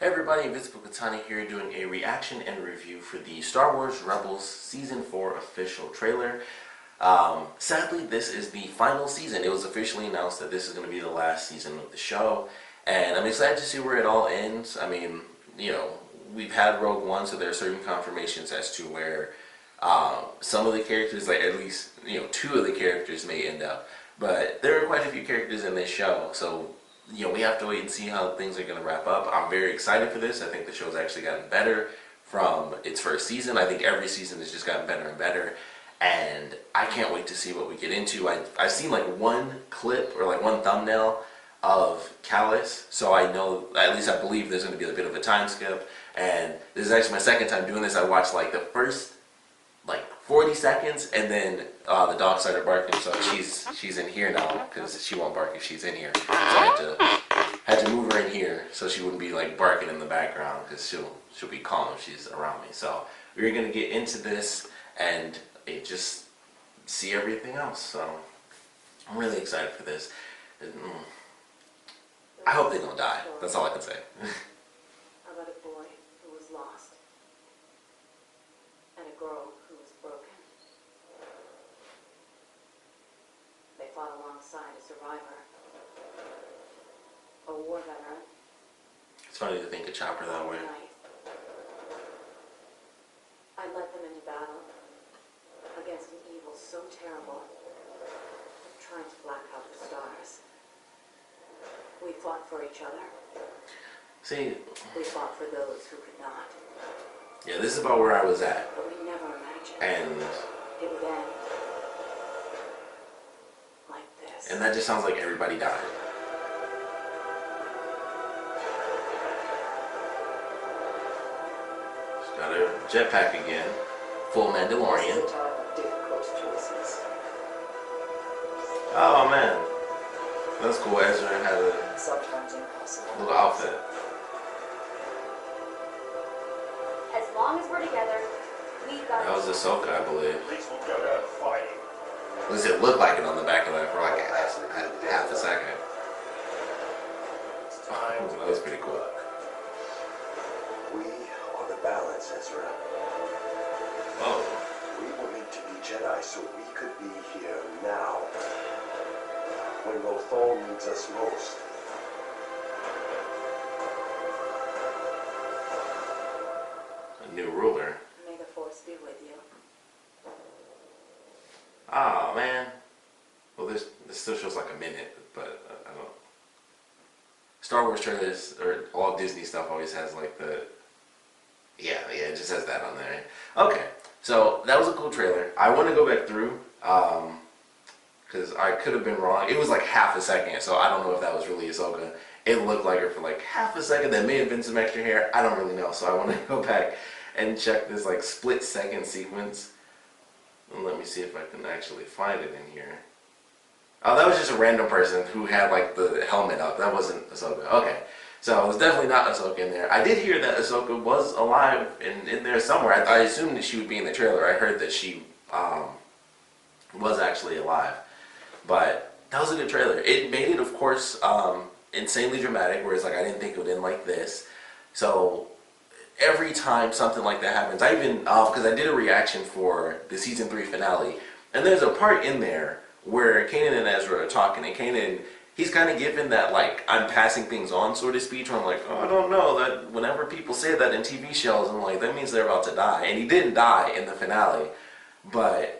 Hey everybody, Invisiblekatana here doing a reaction and review for the Star Wars Rebels Season 4 official trailer. Sadly, this is the final season. It was officially announced that this is going to be the last season of the show, and I'm excited to see where it all ends. I mean, we've had Rogue One, so there are certain confirmations as to where some of the characters, like at least, two of the characters may end up. But there are quite a few characters in this show, so we have to wait and see how things are going to wrap up. I'm very excited for this. I think the show's actually gotten better from its first season. I think every season has just gotten better and better, and I can't wait to see what we get into. I've seen like one clip or like one thumbnail of Callus, so I know, at least I believe there's going to be a bit of a time skip, and this is actually my second time doing this. I watched like the first 40 seconds, and then the dog started barking, so she's in here now because she won't bark if she's in here. So I had to move her in here so she wouldn't be like barking in the background, because she'll be calm if she's around me. So we're gonna get into this and just see everything else. So I'm really excited for this. I hope they don't die. That's all I can say. About a boy who was lost and a girl who was broken. They fought alongside a survivor, a war veteran. It's funny to think of Chopper that way. I led them into battle against an evil so terrible, trying to black out the stars. We fought for each other. See, we fought for those who could not. Yeah, this is about where I was at. But we never imagined And it would end like this. And that just sounds like everybody died. She's got her jetpack again. Full Mandalorian. Oh man. That's cool. Ezra had a little outfit. As long as we're together, we've got. That was Ahsoka, I believe. At least we'll go to fighting. At least it looked like it on the back of that for like half a second. Oh, that was pretty cool. We are the balance, Ezra. Oh. We were meant to be Jedi, so we could be here now, when Lothal needs us most. A new ruler. May the Force be with you. Oh man. Well, this still shows like a minute, but I don't. Star Wars trailers or all Disney stuff always has like the. Yeah, it just has that on there. Okay, so that was a cool trailer. I want to go back through because I could have been wrong. It was like half a second, so I don't know if that was really Ahsoka. It looked like her for like half a second. There may have been some extra hair. I don't really know, so I want to go back and check this like split second sequence. And let me see if I can actually find it in here. Oh, that was just a random person who had like the helmet up. That wasn't Ahsoka. Okay, so it was definitely not Ahsoka in there. I did hear that Ahsoka was alive in there somewhere. I assumed that she would be in the trailer. I heard that she was actually alive. But that was a good trailer. It made it, of course, insanely dramatic, whereas like I didn't think it would end like this. So every time something like that happens, I even, because I did a reaction for the season 3 finale, and there's a part in there where Kanan and Ezra are talking, and Kanan, he's kind of given that like I'm passing things on sort of speech, where I'm like, oh, I don't know, that whenever people say that in TV shows, I'm like, that means they're about to die. And he didn't die in the finale, but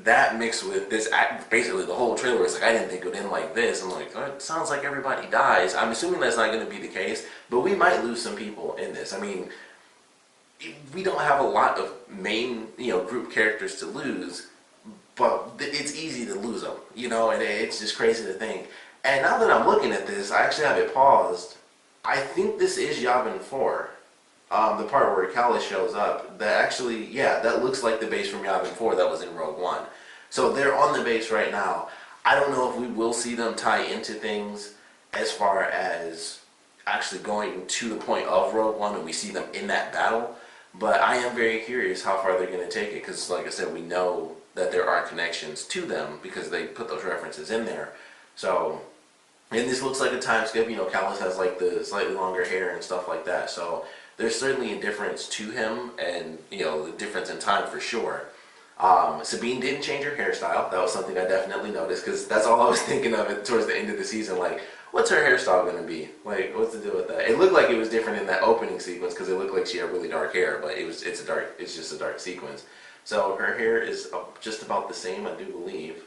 that mixed with this, basically the whole trailer is like, I didn't think it would end like this. I'm like, oh, it sounds like everybody dies. I'm assuming that's not going to be the case, but we might lose some people in this. I mean, we don't have a lot of main, group characters to lose, but it's easy to lose them, and it's just crazy to think. And now that I'm looking at this, I actually have it paused. I think this is Yavin 4. The part where Callus shows up, that actually, yeah, that looks like the base from Yavin 4 that was in Rogue One. So they're on the base right now. I don't know if we will see them tie into things as far as actually going to the point of Rogue One and we see them in that battle, but I am very curious how far they're going to take it, because like I said, we know that there are connections to them because they put those references in there. So And this looks like a time skip. You know, Callus has like the slightly longer hair and stuff like that. So there's certainly a difference to him, and you know, the difference in time for sure. Sabine didn't change her hairstyle. That was something I definitely noticed because that's all I was thinking of it towards the end of the season. Like, what's her hairstyle gonna be? Like, what's the deal with that? It looked like it was different in that opening sequence because it looked like she had really dark hair, but it's just a dark sequence. So her hair is just about the same, I do believe.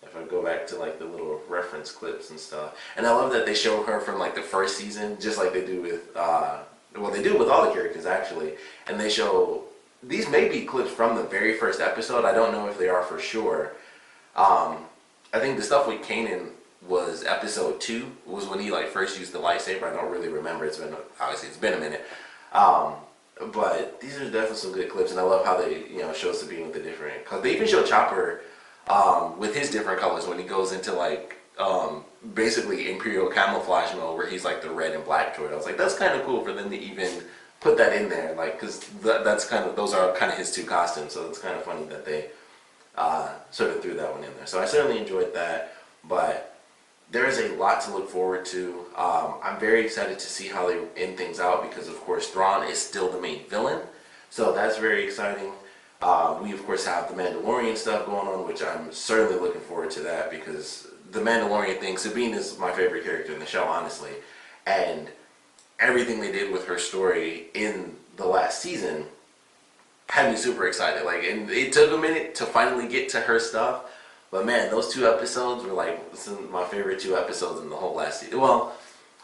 If I go back to like the little reference clips and stuff, and I love that they show her from like the first season, just like they do with well, they do with all the characters actually, and they show these may be clips from the very first episode. I don't know if they are for sure. I think the stuff with Kanan was episode 2, was when he like first used the lightsaber. I don't really remember. It's been a minute. But these are definitely some good clips, and I love how they show Sabine with the different. Cause they even show Chopper with his different colors when he goes into like basically Imperial camouflage mode, where he's like the red and black droid. I was like, that's kind of cool for them to even put that in there, like, because those are kind of his 2 costumes. So it's kind of funny that they sort of threw that one in there. So I certainly enjoyed that, but there is a lot to look forward to. I'm very excited to see how they end things out because, of course, Thrawn is still the main villain, so that's very exciting. We, of course, have the Mandalorian stuff going on, which I'm certainly looking forward to that because the Mandalorian thing, Sabine is my favorite character in the show, honestly, and everything they did with her story in the last season had me super excited. Like, and it took a minute to finally get to her stuff, but man, those 2 episodes were like some of my favorite 2 episodes in the whole last season. Well,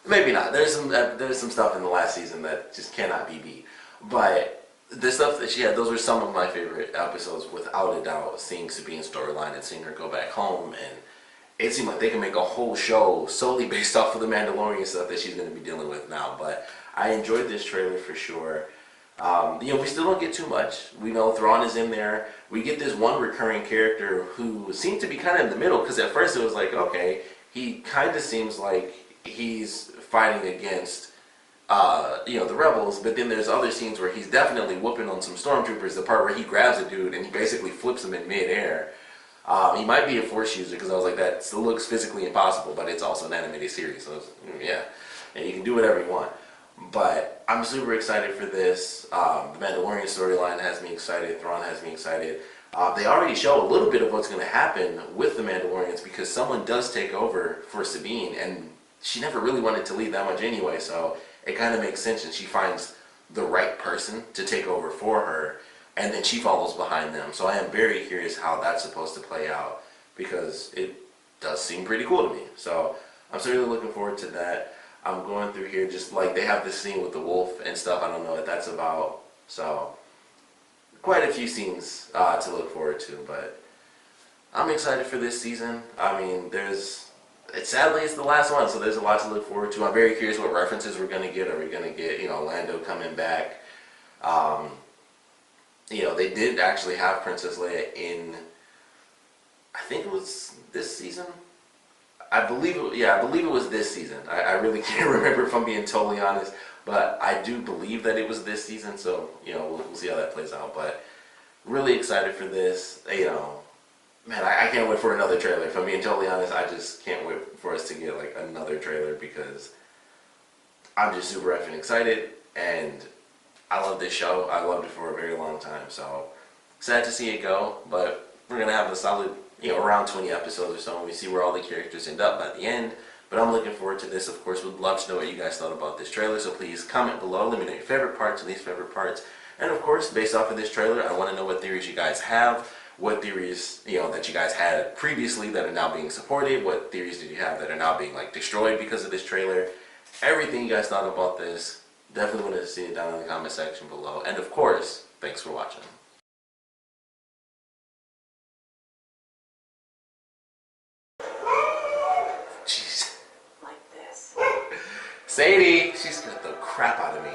maybe not. There's some stuff in the last season that just cannot be beat. But the stuff that she had, those were some of my favorite episodes, without a doubt. Seeing Sabine's storyline and seeing her go back home, and it seemed like they can make a whole show solely based off of the Mandalorian stuff that she's going to be dealing with now. But I enjoyed this trailer for sure. We still don't get too much. We know Thrawn is in there. We get this one recurring character who seemed to be kind of in the middle, because at first it was like, okay, he kind of seems like he's fighting against, the rebels, but then there's other scenes where he's definitely whooping on some stormtroopers, the part where he grabs a dude and he basically flips him in midair. He might be a Force user, because I was like, that still looks physically impossible, but it's also an animated series, so yeah, and you can do whatever you want. But I'm super excited for this. The Mandalorian storyline has me excited. Thrawn has me excited. They already show a little bit of what's going to happen with the Mandalorians, because someone does take over for Sabine, and she never really wanted to leave that much anyway, so it kind of makes sense, and she finds the right person to take over for her, and then she follows behind them. So I am very curious how that's supposed to play out, because it does seem pretty cool to me. So I'm certainly looking forward to that. I'm going through here, just like they have this scene with the wolf and stuff. I don't know what that's about. So quite a few scenes to look forward to, but I'm excited for this season. I mean, sadly it's the last one, so there's a lot to look forward to. I'm very curious what references we're going to get. Are we going to get, Lando coming back? They did actually have Princess Leia in, I think it was this season. I believe it was this season. I really can't remember, if I'm being totally honest, but I do believe that it was this season, so, we'll see how that plays out. But really excited for this. Man, I can't wait for another trailer. If I'm being totally honest, I just can't wait for us to get like another trailer, because I'm just super effing excited, and I love this show. I loved it for a very long time, so sad to see it go, but we're going to have a solid, around 20 episodes or so, and we see where all the characters end up by the end. But I'm looking forward to this. Of course, would love to know what you guys thought about this trailer, so please comment below. Let me know your favorite parts and least favorite parts. And of course, based off of this trailer, I want to know what theories you guys have, what theories, that you guys had previously that are now being supported, what theories did you have that are now being like destroyed because of this trailer. Everything you guys thought about this, definitely want to see it down in the comment section below. And of course, thanks for watching. Jeez. Like this. Sadie, she scared the crap out of me.